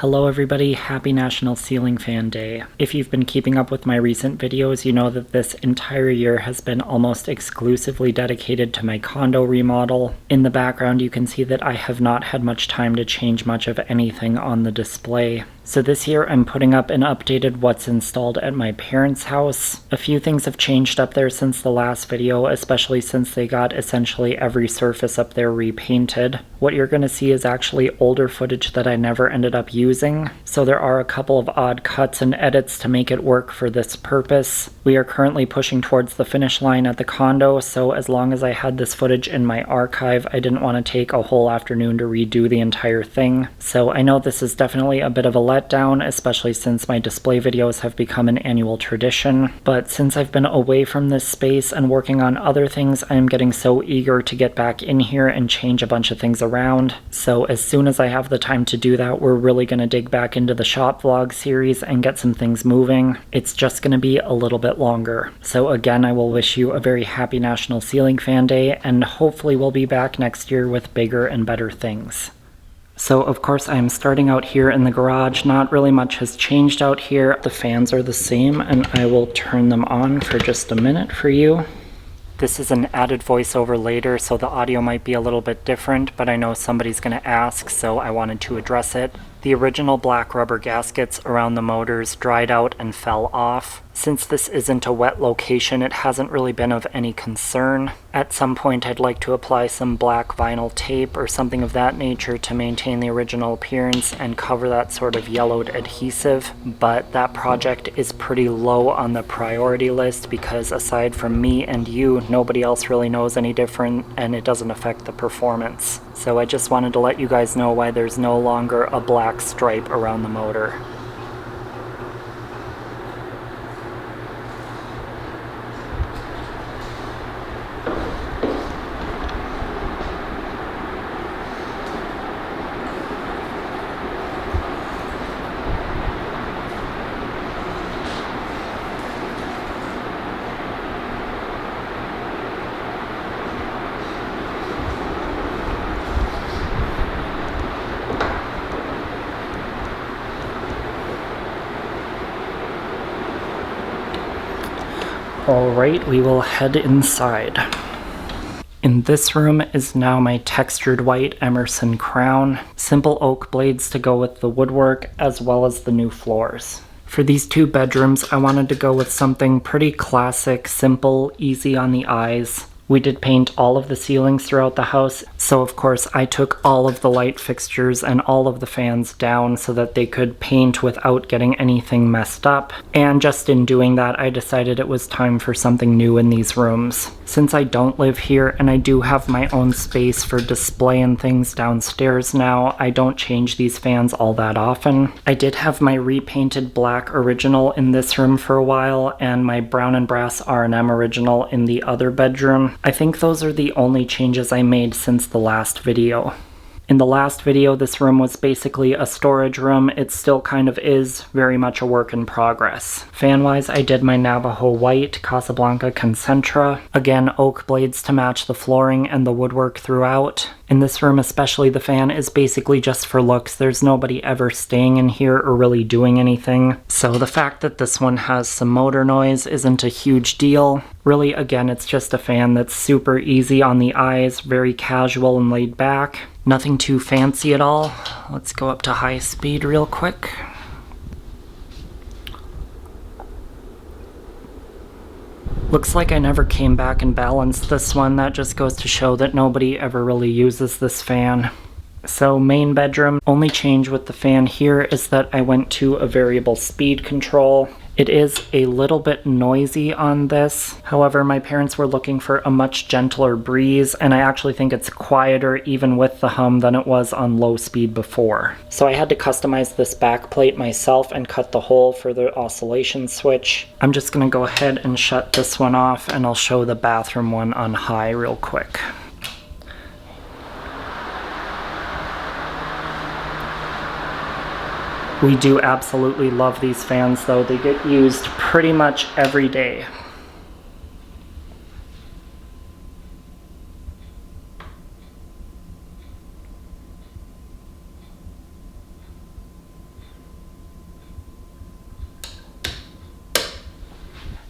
Hello everybody, happy National Ceiling Fan Day. If you've been keeping up with my recent videos, you know that this entire year has been almost exclusively dedicated to my condo remodel. In the background you can see that I have not had much time to change much of anything on the display. So this year I'm putting up an updated what's installed at my parents' house. A few things have changed up there since the last video, especially since they got essentially every surface up there repainted. What you're going to see is actually older footage that I never ended up using, so there are a couple of odd cuts and edits to make it work for this purpose. We are currently pushing towards the finish line at the condo, so as long as I had this footage in my archive, I didn't want to take a whole afternoon to redo the entire thing. So I know this is definitely a bit of a letdown, especially since my display videos have become an annual tradition, but since I've been away from this space and working on other things, I'm getting so eager to get back in here and change a bunch of things around. So as soon as I have the time to do that, we're really going to dig back into the shop vlog series and get some things moving. It's just going to be a little bit longer. So again, I will wish you a very happy National Ceiling Fan Day, and hopefully we'll be back next year with bigger and better things. So of course I'm starting out here in the garage. Not really much has changed out here. The fans are the same, and I will turn them on for just a minute for you. This is an added voiceover later, so the audio might be a little bit different, but I know somebody's going to ask, so I wanted to address it. The original black rubber gaskets around the motors dried out and fell off. Since this isn't a wet location, it hasn't really been of any concern. At some point I'd like to apply some black vinyl tape or something of that nature to maintain the original appearance and cover that sort of yellowed adhesive, but that project is pretty low on the priority list because aside from me and you, nobody else really knows any different, and it doesn't affect the performance. So I just wanted to let you guys know why there's no longer a black stripe around the motor. Alright, we will head inside. In this room is now my textured white Emerson crown, simple oak blades to go with the woodwork, as well as the new floors. For these two bedrooms, I wanted to go with something pretty classic, simple, easy on the eyes. We did paint all of the ceilings throughout the house, so of course I took all of the light fixtures and all of the fans down so that they could paint without getting anything messed up. And just in doing that, I decided it was time for something new in these rooms. Since I don't live here and I do have my own space for display and things downstairs now, I don't change these fans all that often. I did have my repainted black original in this room for a while and my brown and brass R&M original in the other bedroom. I think those are the only changes I made since the last video. In the last video, this room was basically a storage room. It still kind of is, very much a work in progress. Fan-wise, I did my Navajo White Casablanca Concentra. Again, oak blades to match the flooring and the woodwork throughout. In this room especially, the fan is basically just for looks. There's nobody ever staying in here or really doing anything. So the fact that this one has some motor noise isn't a huge deal. Really, again, it's just a fan that's super easy on the eyes, very casual and laid back. Nothing too fancy at all. Let's go up to high speed real quick. Looks like I never came back and balanced this one. That just goes to show that nobody ever really uses this fan. So main bedroom, only change with the fan here is that I went to a variable speed control. It is a little bit noisy on this. However, my parents were looking for a much gentler breeze, and I actually think it's quieter even with the hum than it was on low speed before. So I had to customize this back plate myself and cut the hole for the oscillation switch. I'm just gonna go ahead and shut this one off, and I'll show the bathroom one on high real quick. We do absolutely love these fans though. They get used pretty much every day.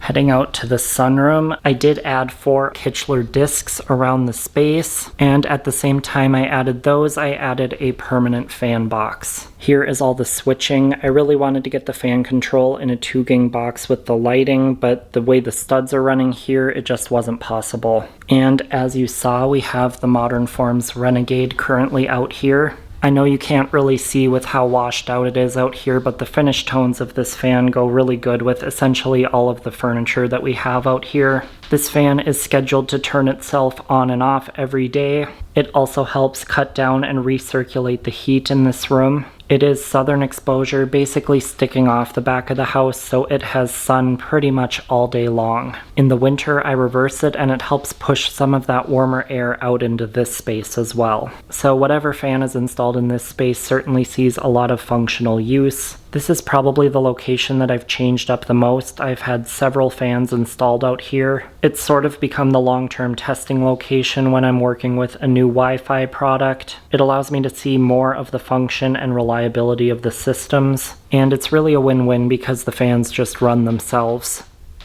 Heading out to the sunroom, I did add 4 Kichler discs around the space, and at the same time I added those, I added a permanent fan box. Here is all the switching. I really wanted to get the fan control in a 2-gang box with the lighting, but the way the studs are running here, it just wasn't possible. And as you saw, we have the Modern Forms Renegade currently out here. I know you can't really see with how washed out it is out here, but the finish tones of this fan go really good with essentially all of the furniture that we have out here. This fan is scheduled to turn itself on and off every day. It also helps cut down and recirculate the heat in this room. It is southern exposure, basically sticking off the back of the house, so it has sun pretty much all day long. In the winter, I reverse it and it helps push some of that warmer air out into this space as well. So whatever fan is installed in this space certainly sees a lot of functional use. This is probably the location that I've changed up the most. I've had several fans installed out here. It's sort of become the long-term testing location when I'm working with a new Wi-Fi product. It allows me to see more of the function and reliability of the systems, and it's really a win-win because the fans just run themselves.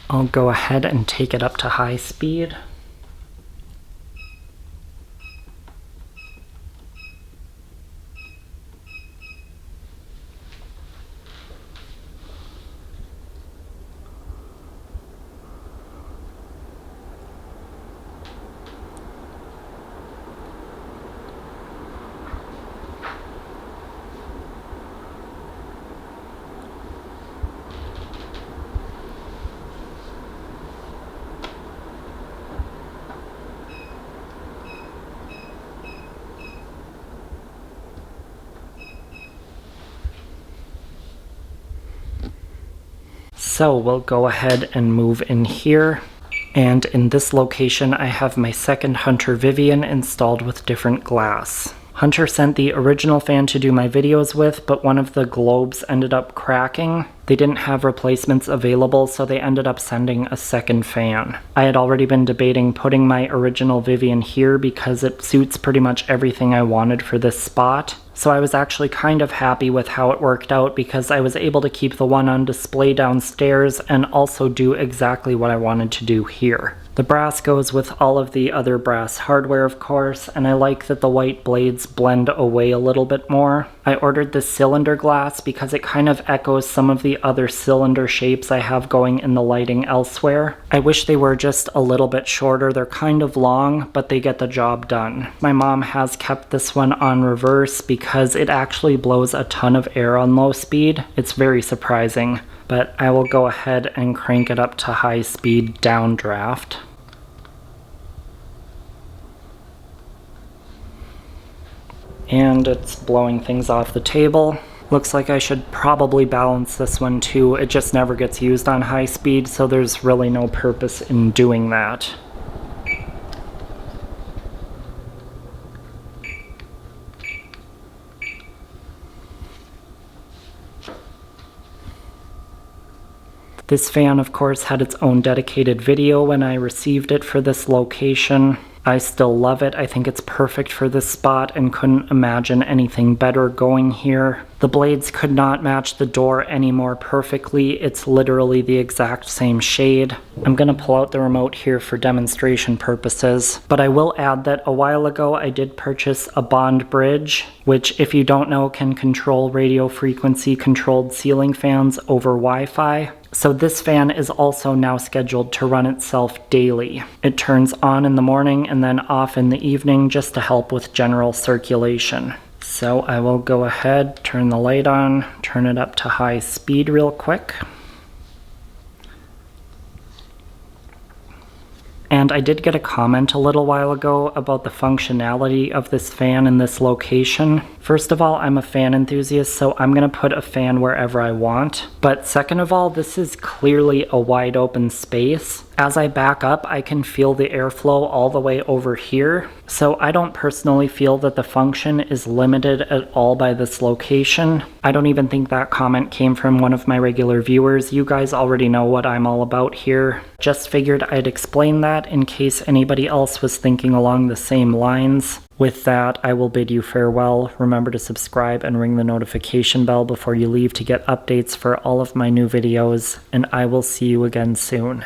I'll go ahead and take it up to high speed. So we'll go ahead and move in here. And in this location, I have my second Hunter Vivian installed with different glass. Hunter sent the original fan to do my videos with, but one of the globes ended up cracking. They didn't have replacements available, so they ended up sending a second fan. I had already been debating putting my original Vivian here because it suits pretty much everything I wanted for this spot. So I was actually kind of happy with how it worked out because I was able to keep the one on display downstairs and also do exactly what I wanted to do here. The brass goes with all of the other brass hardware, of course, and I like that the white blades blend away a little bit more. I ordered this cylinder glass because it kind of echoes some of the other cylinder shapes I have going in the lighting elsewhere. I wish they were just a little bit shorter. They're kind of long, but they get the job done. My mom has kept this one on reverse because it actually blows a ton of air on low speed. It's very surprising. But I will go ahead and crank it up to high speed downdraft. And it's blowing things off the table. Looks like I should probably balance this one too. It just never gets used on high speed, so there's really no purpose in doing that. This fan, of course, had its own dedicated video when I received it for this location. I still love it. I think it's perfect for this spot and couldn't imagine anything better going here. The blades could not match the door any more perfectly. It's literally the exact same shade. I'm gonna pull out the remote here for demonstration purposes, but I will add that a while ago I did purchase a Bond bridge, which, if you don't know, can control radio frequency controlled ceiling fans over Wi-Fi. So this fan is also now scheduled to run itself daily. It turns on in the morning and then off in the evening just to help with general circulation. So I will go ahead, turn the light on, turn it up to high speed real quick. And I did get a comment a little while ago about the functionality of this fan in this location. First of all, I'm a fan enthusiast, so I'm gonna put a fan wherever I want. But second of all, this is clearly a wide open space. As I back up, I can feel the airflow all the way over here. So I don't personally feel that the function is limited at all by this location. I don't even think that comment came from one of my regular viewers. You guys already know what I'm all about here. Just figured I'd explain that in case anybody else was thinking along the same lines. With that, I will bid you farewell. Remember to subscribe and ring the notification bell before you leave to get updates for all of my new videos, and I will see you again soon.